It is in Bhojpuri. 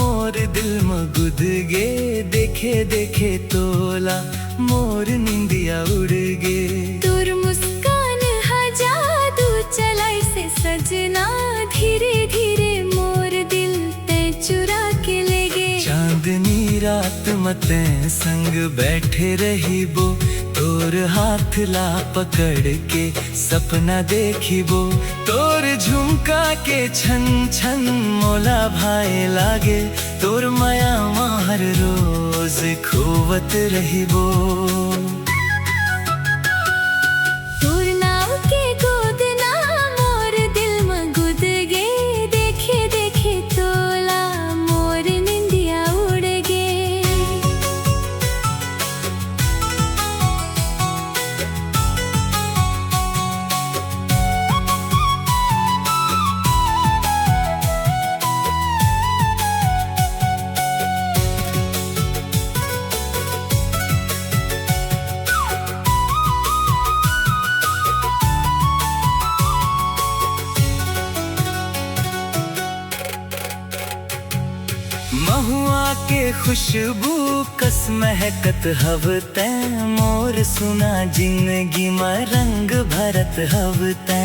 मोर दिल मगुद गे, देखे देखे तोला मोर निंदिया उड़ गे। तोर मुस्कान हा जादू चलाई से सजना, धीरे धीरे मोर दिल ते चुरा के ले गे। चांदनी रात मते संग बैठे रही बो, तोर हाथ ला पकड़ के सपना देखी बो। तोर झुमका के छन छन मोला भाए लागे, तोर माया हर रोज खोवत रही बो। तोर नाव के गोद ना मोर दिल मगुद गे, देखे देखे तोला मोर निंदिया उड़ गे। महुआ के खुशबू कस महकत हवते, मोर सुना जिंदगी में रंग भरत हवते।